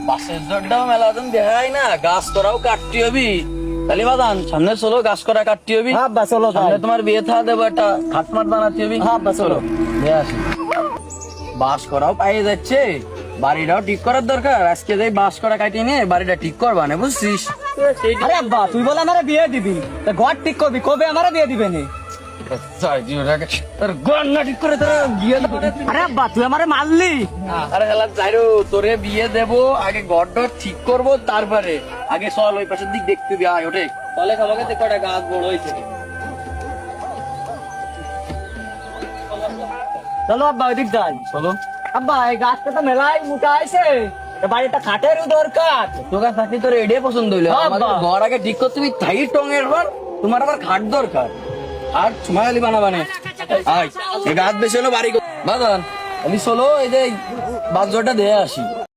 বাসের জোরটাও মেলা দিন দেখাই না, গাছ করাও কাটতে হবি। তাহলে বাদান সামনে চলো, গাছ করা কাটতে হবি। হ্যাঁ আব্বা চলো সামনে তোমার বিয়ে থা দেবো, একটা খাটমাট বানাতে হবি। হ্যাঁ আব্বা চলো। দিয়ে আসি। বাস করাও পাইয়ে যাচ্ছে, বাড়িটাও ঠিক করার দরকার। আজকে যাই বাস করা কাটিয়ে নিয়ে বাড়িটা ঠিক করবা না, বুঝছিস? আরে আব্বা তুই বলে আমারে বিয়ে দিবি, তা ঘর ঠিক করবি, কবে আমারে বিয়ে দিবে নি? তোর গন্না ঠিক করে তোর বিয়ে দেবো। আরে আব্বা তুই আমারে মারলি। আরে হেলা যাইরো, তোরে বিয়ে দেবো, আগে ঘরটা ঠিক করবো, তারপরে আগে চল ওই পাশের দিক দেখতে দিবি। আয় ওঠে, তলে খাবাকে দেখো একটা গাছ বড় হয়েছে। চলো আব্বা ওইদিক যাই। চলো। আব্বা এই গাছটা তো মেলাই মোটা আছে, বাড়িটা খাটেরও দরকার। তোকে থাকলে তোর এটাই পছন্দ হইলো। হ্যাঁ, আমাদের বাহ। ঘর আগে ঠিক করতে হবে, থাই টঙের ঘর। তোমার আবার খাট দরকার, আর সুমায়ালি বানাবানে। আয় এই গাছ বেশি হলো বাড়ি বাদান, আমি চলো এই যে বাজারটা দিয়ে আসি।